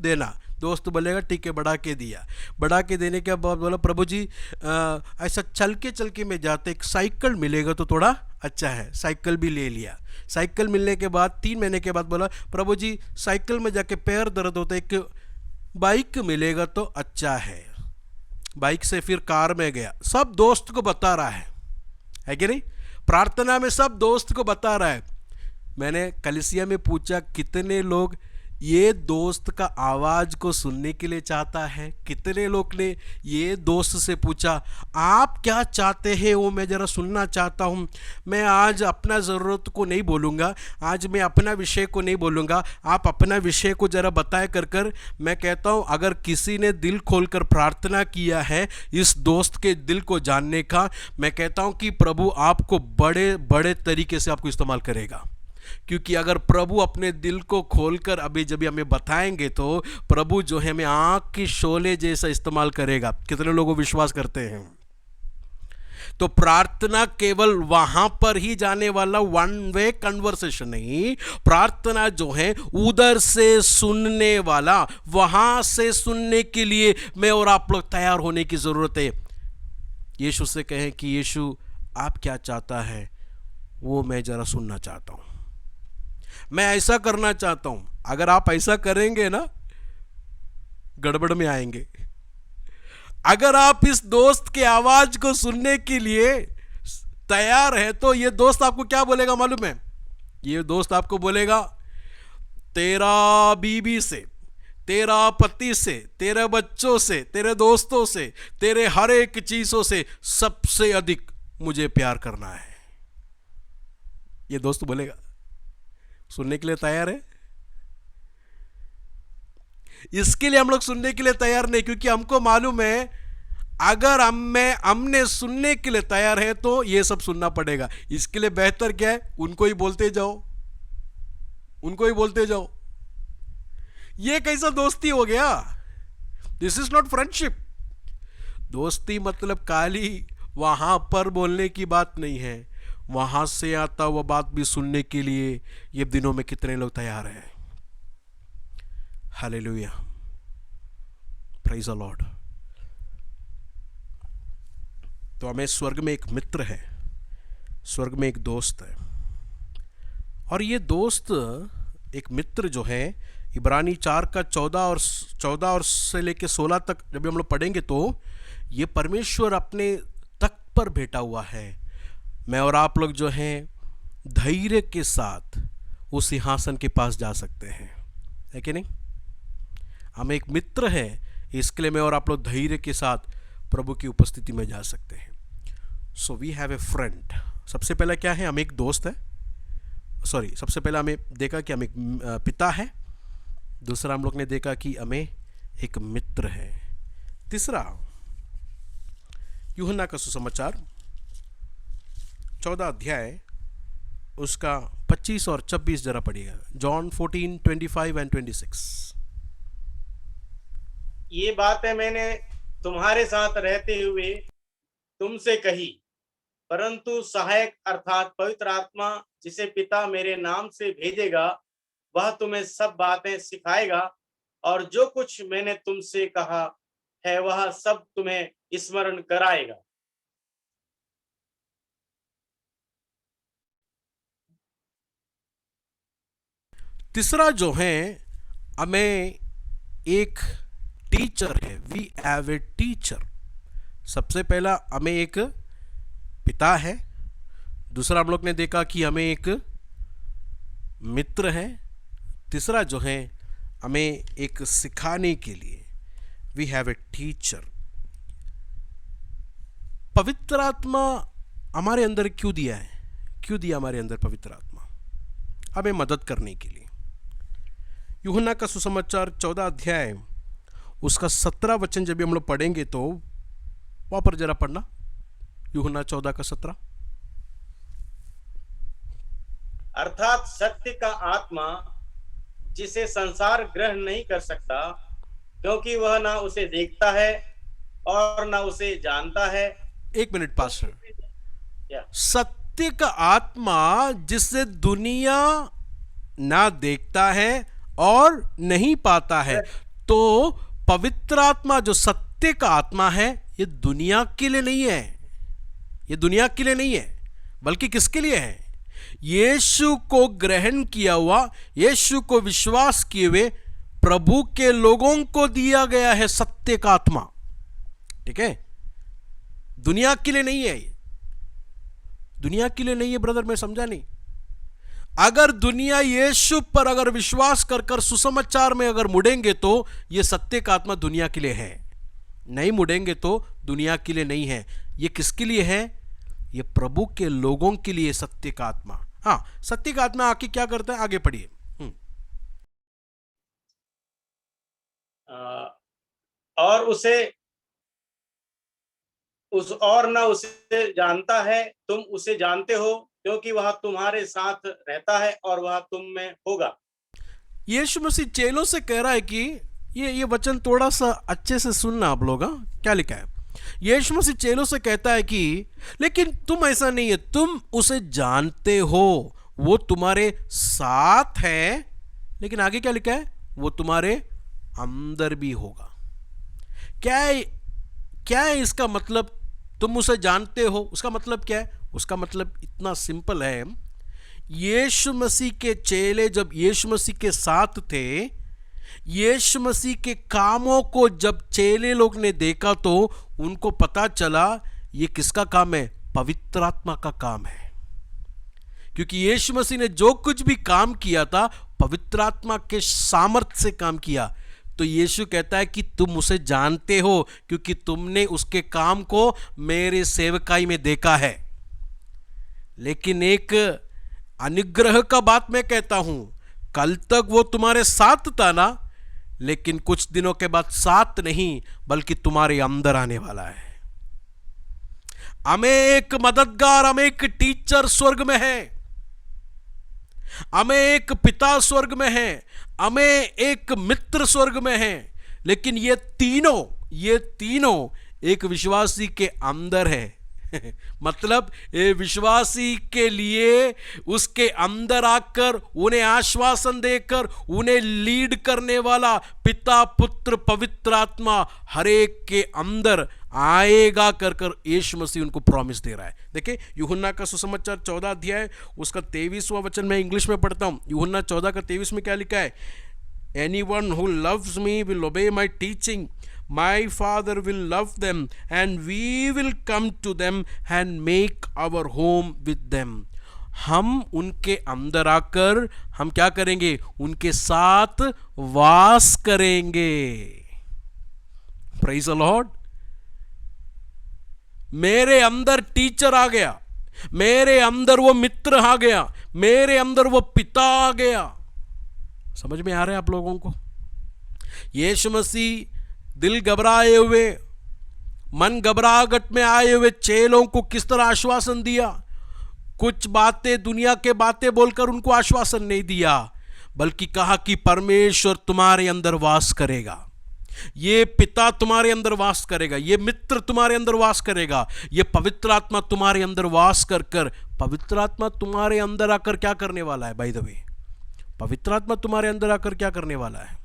देना। दोस्त बोलेगा ठीक है, बढ़ा के दिया। बढ़ा के देने के बाद बोला प्रभु जी ऐसा चल के में जाते, एक साइकिल मिलेगा तो थोड़ा अच्छा है, साइकिल भी ले लिया। साइकिल मिलने के बाद 3 महीने के बाद बोला प्रभु जी साइकिल में जाके पैर दर्द होता है, एक बाइक मिलेगा तो अच्छा है। बाइक से फिर कार में गया। सब दोस्त को बता रहा है कि नहीं? प्रार्थना में सब दोस्त को बता रहा है। मैंने कलीसिया में पूछा कितने लोग ये दोस्त का आवाज को सुनने के लिए चाहता है। कितने लोग ने ये दोस्त से पूछा, आप क्या चाहते हैं वो मैं जरा सुनना चाहता हूँ। मैं आज अपना ज़रूरत को नहीं बोलूँगा, आज मैं अपना विषय को नहीं बोलूँगा, आप अपना विषय को जरा बताए कर मैं कहता हूँ अगर किसी ने दिल खोलकर प्रार्थना किया है इस दोस्त के दिल को जानने का, मैं कहता हूँ कि प्रभु आपको बड़े बड़े तरीके से आपको इस्तेमाल करेगा। क्योंकि अगर प्रभु अपने दिल को खोलकर अभी जब हमें बताएंगे तो प्रभु जो है हमें आँख की शोले जैसा इस्तेमाल करेगा। कितने लोगों विश्वास करते हैं? तो प्रार्थना केवल वहां पर ही जाने वाला वन वे कन्वर्सेशन नहीं, प्रार्थना जो है उधर से सुनने वाला, वहां से सुनने के लिए मैं और आप लोग तैयार होने की जरूरत है। यीशु से कहें कि यीशु आप क्या चाहता है वो मैं जरा सुनना चाहता हूं, मैं ऐसा करना चाहता हूं। अगर आप ऐसा करेंगे ना गड़बड़ में आएंगे। अगर आप इस दोस्त के आवाज को सुनने के लिए तैयार है तो ये दोस्त आपको क्या बोलेगा मालूम है? ये दोस्त आपको बोलेगा तेरा बीबी से, तेरा पति से, तेरे बच्चों से, तेरे दोस्तों से, तेरे हर एक चीजों से सबसे अधिक मुझे प्यार करना है। ये दोस्त बोलेगा। सुनने के लिए तैयार है? इसके लिए हम लोग सुनने के लिए तैयार नहीं, क्योंकि हमको मालूम है अगर हमने सुनने के लिए तैयार है तो ये सब सुनना पड़ेगा। इसके लिए बेहतर क्या है, उनको ही बोलते जाओ, उनको ही बोलते जाओ। ये कैसा दोस्ती हो गया? This is not friendship. दोस्ती मतलब खाली वहां पर बोलने की बात नहीं है, वहां से आता हुआ बात भी सुनने के लिए ये दिनों में कितने लोग तैयार हैं? Hallelujah, praise the Lord. तो हमें स्वर्ग में एक मित्र है, स्वर्ग में एक दोस्त है, और ये दोस्त एक मित्र जो है इब्रानी 4 का 14 और से लेके 16 तक जब हम लोग पढ़ेंगे तो ये परमेश्वर अपने तख्त पर बैठा हुआ है। मैं और आप लोग जो हैं धैर्य के साथ उस सिंहासन के पास जा सकते हैं, है कि नहीं? हम एक मित्र है, इसके लिए मैं और आप लोग धैर्य के साथ प्रभु की उपस्थिति में जा सकते हैं। So we have a friend. सबसे पहला क्या है? हम एक दोस्त है, सबसे पहला हमें देखा कि हम एक पिता है, दूसरा हम लोग ने देखा कि हमें एक मित्र है, तीसरा यूहन्ना का सुसमाचार 14 अध्याय उसका 25 और 26 जरा पढ़िएगा। John 14:25 and 26। ये बातें मैंने तुम्हारे साथ रहते हुए तुमसे कही, परंतु सहायक अर्थात पवित्र आत्मा जिसे पिता मेरे नाम से भेजेगा वह तुम्हें सब बातें सिखाएगा और जो कुछ मैंने तुमसे कहा है वह सब तुम्हें स्मरण कराएगा। तीसरा जो है हमें एक टीचर है, वी हैव ए टीचर। सबसे पहला हमें एक पिता है, दूसरा हम लोग ने देखा कि हमें एक मित्र है, तीसरा जो है हमें एक सिखाने के लिए वी हैव ए टीचर। पवित्र आत्मा हमारे अंदर क्यों दिया है? क्यों दिया हमारे अंदर पवित्र आत्मा? हमें मदद करने के लिए। यूहन्ना का सुसमाचार 14 अध्याय उसका 17 वचन जब हम लोग पढ़ेंगे तो वहां पर जरा पढ़ना, यूहन्ना 14 का 17। अर्थात सत्य का आत्मा जिसे संसार ग्रहण नहीं कर सकता, क्योंकि वह ना उसे देखता है और ना उसे जानता है। एक मिनट पास्टर, सत्य का आत्मा जिसे दुनिया ना देखता है और नहीं पाता है। तो पवित्र आत्मा जो सत्य का आत्मा है ये दुनिया के लिए नहीं है, ये दुनिया के लिए नहीं है, बल्कि किसके लिए है? यीशु को ग्रहण किया हुआ, यीशु को विश्वास किए हुए प्रभु के लोगों को दिया गया है सत्य का आत्मा। ठीक है, दुनिया के लिए नहीं है, दुनिया के लिए नहीं है। ब्रदर मैं समझा नहीं। अगर दुनिया यीशु पर अगर विश्वास कर कर सुसमाचार में अगर मुड़ेंगे तो ये सत्य का आत्मा दुनिया के लिए है, नहीं मुड़ेंगे तो दुनिया के लिए नहीं है। ये किसके लिए है? ये प्रभु के लोगों के लिए सत्य का आत्मा। हाँ, सत्य का आत्मा आके क्या करता है, आगे पढ़िए। और न उसे जानता है, तुम उसे जानते हो क्योंकि वह तुम्हारे साथ रहता है और वह तुम में होगा। यीशु मसीह चेलों से कह रहा है कि ये वचन थोड़ा सा अच्छे से सुनना आप लोग। क्या लिखा है? यीशु मसीह चेलों से कहता है कि लेकिन तुम ऐसा नहीं है, तुम उसे जानते हो, वो तुम्हारे साथ है, लेकिन आगे क्या लिखा है? वो तुम्हारे अंदर भी होगा। क्या है इसका मतलब? तुम उसे जानते हो, उसका मतलब क्या है? उसका मतलब इतना सिंपल है। यीशु मसीह के चेले जब यीशु मसीह के साथ थे, यीशु मसीह के कामों को जब चेले लोग ने देखा तो उनको पता चला ये किसका काम है? पवित्र आत्मा का काम है। क्योंकि यीशु मसीह ने जो कुछ भी काम किया था पवित्र आत्मा के सामर्थ्य से काम किया। तो यीशु कहता है कि तुम उसे जानते हो क्योंकि तुमने उसके काम को मेरे सेवकाई में देखा है। लेकिन एक अनुग्रह का बात मैं कहता हूं, कल तक वो तुम्हारे साथ था ना, लेकिन कुछ दिनों के बाद साथ नहीं बल्कि तुम्हारे अंदर आने वाला है। हमें एक मददगार, हमें एक टीचर स्वर्ग में है, हमें एक पिता स्वर्ग में है, हमें एक मित्र स्वर्ग में है। लेकिन ये तीनों एक विश्वासी के अंदर है। मतलब ये विश्वासी के लिए उसके अंदर आकर उन्हें आश्वासन देकर उन्हें लीड करने वाला पिता, पुत्र, पवित्र आत्मा हर एक के अंदर आएगा कर कर यीशु मसीह उनको प्रॉमिस दे रहा है। देखिए यूहन्ना का सुसमाचार 14 अध्याय उसका 23वां वचन मैं इंग्लिश में पढ़ता हूं। यूहन्ना 14 का 23 में क्या लिखा है? Anyone who loves me will obey my teaching. My Father will love them and we will come to them and make our home with them. हम उनके अंदर आकर हम क्या करेंगे? उनके साथ वास करेंगे। Praise the Lord. मेरे अंदर टीचर आ गया, मेरे अंदर वो मित्र आ गया, मेरे अंदर वो पिता आ गया। समझ में आ रहा है आप लोगों को? यीशु मसीह दिल घबराए हुए, मन घबराहट में आए हुए चेलों को किस तरह आश्वासन दिया? कुछ बातें, दुनिया के बातें बोलकर उनको आश्वासन नहीं दिया, बल्कि कहा कि परमेश्वर तुम्हारे अंदर वास करेगा, ये पिता तुम्हारे अंदर वास करेगा, ये मित्र तुम्हारे अंदर वास करेगा, ये पवित्र आत्मा तुम्हारे अंदर वास कर कर। पवित्र आत्मा तुम्हारे अंदर आकर क्या करने वाला है? बाय द वे, पवित्र आत्मा तुम्हारे अंदर आकर क्या करने वाला है?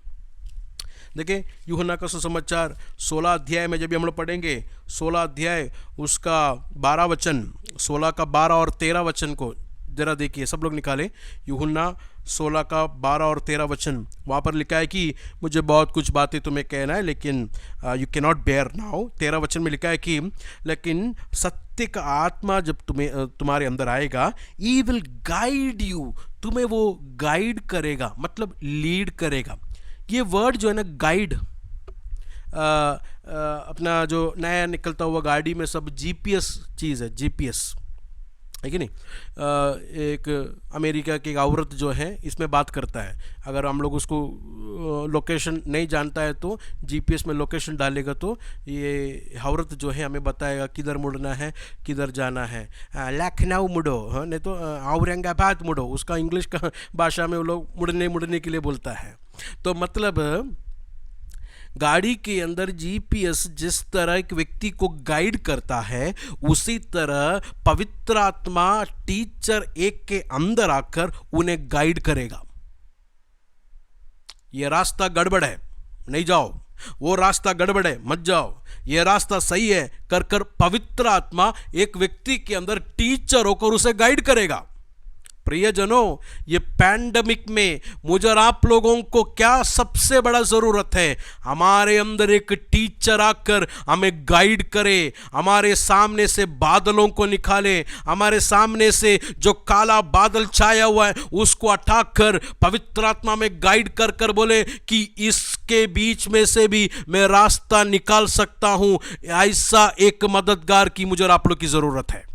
देखिए यूहन्ना का सुसमाचार 16 अध्याय में जब हम लोग पढ़ेंगे, 16 अध्याय उसका 12 वचन, 16 का 12 और 13 वचन को जरा देखिए, सब लोग निकालें। यूहन्ना 16 का 12 और 13 वचन, वहाँ पर लिखा है कि मुझे बहुत कुछ बातें तुम्हें कहना है लेकिन you can not bear now. 13 वचन में लिखा है कि लेकिन सत्य का आत्मा जब तुम्हारे अंदर आएगा, ई विल गाइड यू, तुम्हें वो गाइड करेगा, मतलब लीड करेगा। ये वर्ड जो है ना गाइड, अपना जो नया निकलता हुआ गाड़ी में सब जीपीएस चीज़ है, जीपीएस है कि नहीं? एक अमेरिका की एक औरत जो है इसमें बात करता है, अगर हम लोग उसको लोकेशन नहीं जानता है तो जीपीएस में लोकेशन डालेगा तो ये औरत जो है हमें बताएगा किधर मुड़ना है, किधर जाना है। लखनऊ मुड़ो, हाँ, नहीं तो औरंगाबाद मुड़ो, उसका इंग्लिश का भाषा में वो लोग मुड़ने के लिए बोलता है। तो मतलब गाड़ी के अंदर जीपीएस जिस तरह एक व्यक्ति को गाइड करता है, उसी तरह पवित्र आत्मा टीचर एक के अंदर आकर उन्हें गाइड करेगा। ये रास्ता गड़बड़ है, नहीं जाओ, वो रास्ता गड़बड़ है, मत जाओ, ये रास्ता सही है कर कर पवित्र आत्मा एक व्यक्ति के अंदर टीचर होकर उसे गाइड करेगा। प्रियजनों, ये पैंडमिक में मुझे और आप लोगों को क्या सबसे बड़ा ज़रूरत है? हमारे अंदर एक टीचर आकर हमें गाइड करे, हमारे सामने से बादलों को निकाले, हमारे सामने से जो काला बादल छाया हुआ है उसको हटाकर पवित्र आत्मा में गाइड कर कर बोले कि इसके बीच में से भी मैं रास्ता निकाल सकता हूं। ऐसा एक मददगार की मुझे और आप लोग की ज़रूरत है।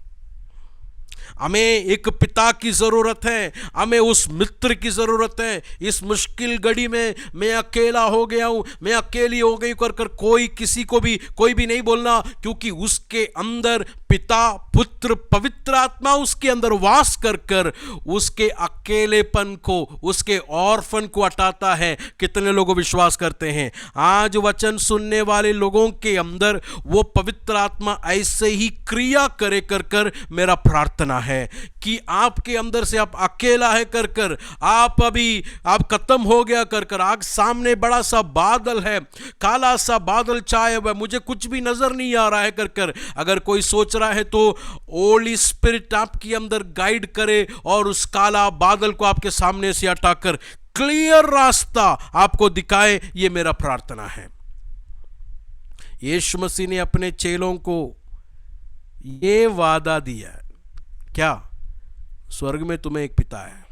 हमें एक पिता की ज़रूरत है, हमें उस मित्र की ज़रूरत है। इस मुश्किल घड़ी में मैं अकेला हो गया हूँ, मैं अकेली हो गई कर कर किसी को भी कोई भी नहीं बोलना, क्योंकि उसके अंदर पिता पुत्र पवित्र आत्मा उसके अंदर वास कर कर उसके अकेलेपन को, उसके ऑर्फन को हटाता है। कितने लोग विश्वास करते हैं? आज वचन सुनने वाले लोगों के अंदर वो पवित्र आत्मा ऐसे ही क्रिया करे कर कर मेरा प्रार्थना है कि आपके अंदर से आप अकेला है कर कर, आप खत्म हो गया कर कर, आग सामने बड़ा सा बादल है, काला सा बादल छाया हुआ है, मुझे कुछ भी नजर नहीं आ रहा है कर कर, अगर कोई सोच रहा है तो होली स्पिरिट आपके अंदर गाइड करे और उस काला बादल को आपके सामने से हटाकर क्लियर रास्ता आपको दिखाए। ये मेरा प्रार्थना है। यीशु मसीह ने अपने चेलों को ये वादा दिया, क्या? स्वर्ग में तुम्हें एक पिता है।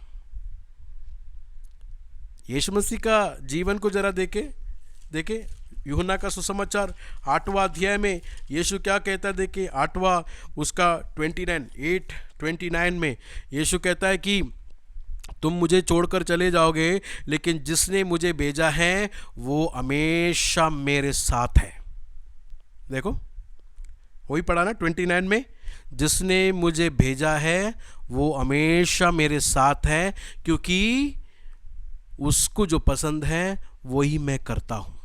यीशु मसीह का जीवन को जरा देखे यूहन्ना का सुसमाचार 8वां अध्याय में यीशु क्या कहता है? देखिए 8वां उसका 29 में यीशु कहता है कि तुम मुझे छोड़कर चले जाओगे, लेकिन जिसने मुझे भेजा है वो हमेशा मेरे साथ है। देखो वही पढ़ा ना 29 में, जिसने मुझे भेजा है वो हमेशा मेरे साथ है, क्योंकि उसको जो पसंद है वही मैं करता हूं।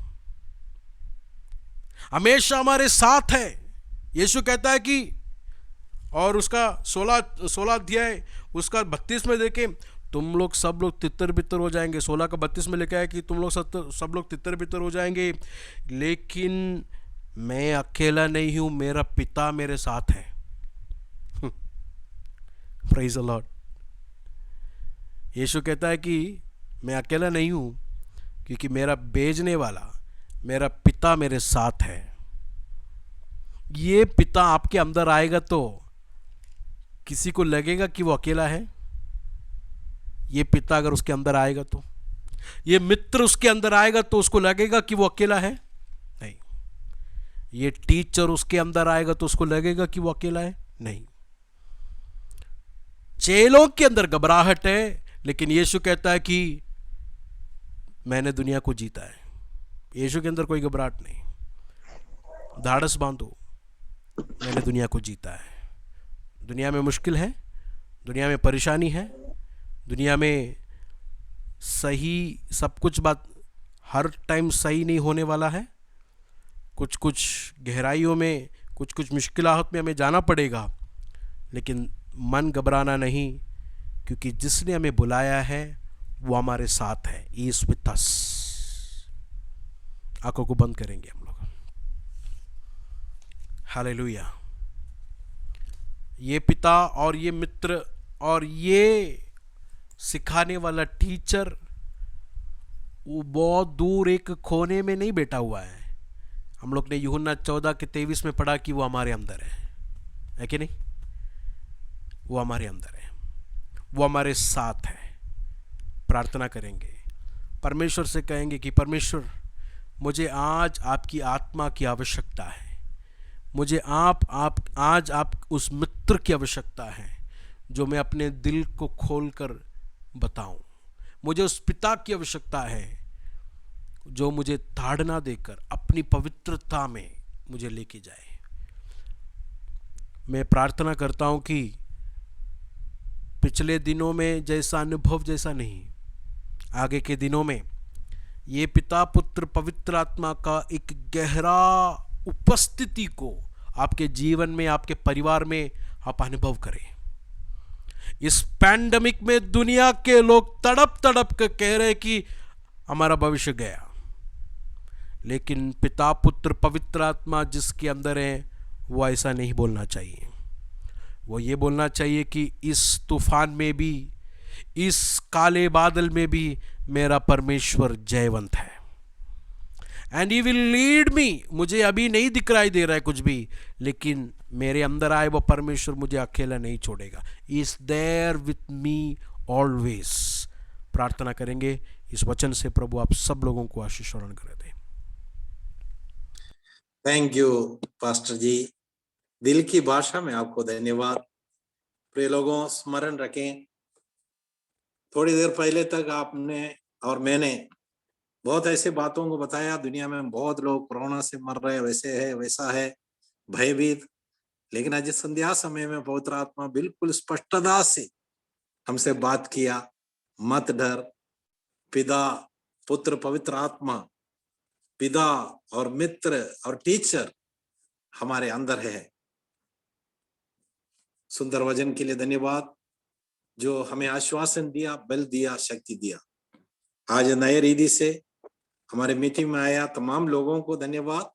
हमेशा हमारे साथ है। यीशु कहता है कि, और उसका 16 अध्याय उसका 32 में देखें, तुम लोग सब लोग तितर बितर हो जाएंगे। 16 का 32 में लिखा है कि तुम लोग सब लोग तितर बितर हो जाएंगे, लेकिन मैं अकेला नहीं हूं, मेरा पिता मेरे साथ है। Praise the Lord. यीशु कहता है कि मैं अकेला नहीं हूं, क्योंकि मेरा भेजने वाला, मेरा पिता मेरे साथ है। ये पिता आपके अंदर आएगा तो किसी को लगेगा कि वो अकेला है? ये पिता अगर उसके अंदर आएगा तो, ये मित्र उसके अंदर आएगा तो उसको लगेगा कि वो अकेला है? नहीं। ये टीचर उसके अंदर आएगा तो उसको लगेगा कि वो अकेला है? नहीं। चेलों के अंदर घबराहट है, लेकिन यीशु कहता है कि मैंने दुनिया को जीता है। यीशु के अंदर कोई घबराहट नहीं। धाड़स बांधो, मैंने दुनिया को जीता है। दुनिया में मुश्किल है, दुनिया में परेशानी है, दुनिया में सही सब कुछ बात हर टाइम सही नहीं होने वाला है। कुछ कुछ गहराइयों में, कुछ कुछ मुश्किलात में हमें जाना पड़ेगा, लेकिन मन घबराना नहीं, क्योंकि जिसने हमें बुलाया है वो हमारे साथ है। He is with us. आंखों को बंद करेंगे हम लोग। हालेलुया। ये पिता और ये मित्र और ये सिखाने वाला टीचर वो बहुत दूर एक कोने में नहीं बैठा हुआ है। हम लोग ने यूहन्ना 14 के 23 में पढ़ा कि वो हमारे अंदर है कि नहीं? वो हमारे अंदर है, वो हमारे साथ है। प्रार्थना करेंगे, परमेश्वर से कहेंगे कि परमेश्वर, मुझे आज आपकी आत्मा की आवश्यकता है। मुझे आज आप उस मित्र की आवश्यकता है जो मैं अपने दिल को खोलकर बताऊं। मुझे उस पिता की आवश्यकता है जो मुझे ताड़ना देकर अपनी पवित्रता में मुझे लेके जाए। मैं प्रार्थना करता हूं कि पिछले दिनों में जैसा अनुभव जैसा नहीं, आगे के दिनों में ये पिता पुत्र पवित्र आत्मा का एक गहरा उपस्थिति को आपके जीवन में, आपके परिवार में आप अनुभव करें। इस पैंडेमिक में दुनिया के लोग तड़प तड़प कर कह रहे कि हमारा भविष्य गया, लेकिन पिता पुत्र पवित्र आत्मा जिसके अंदर है वो ऐसा नहीं बोलना चाहिए। वो ये बोलना चाहिए कि इस तूफान में भी इस काले बादल में भी मेरा परमेश्वर जयवंत है। And he will lead me, मुझे अभी नहीं दिखाई दे रहा है कुछ भी, लेकिन मेरे अंदर आए वो परमेश्वर मुझे अकेला नहीं छोड़ेगा। Is there with me always. प्रार्थना करेंगे इस वचन से प्रभु आप सब लोगों को आशीष और अनुग्रह दें। थैंक यू पास्टर जी, दिल की भाषा में आपको धन्यवाद। प्रिय लोगों, स्मरण रखें, थोड़ी देर पहले तक आपने और मैंने बहुत ऐसे बातों को बताया। दुनिया में बहुत लोग कोरोना से मर रहे हैं, वैसे है वैसा है, भयभीत। लेकिन आज संध्या समय में पवित्र आत्मा बिल्कुल स्पष्टता से हमसे बात किया, मत डर, पिता पुत्र पवित्र आत्मा, पिता और मित्र और टीचर हमारे अंदर है। सुंदर वचन के लिए धन्यवाद, जो हमें आश्वासन दिया, बल दिया, शक्ति दिया। आज नए रीति से हमारे मीटिंग में आया तमाम लोगों को धन्यवाद।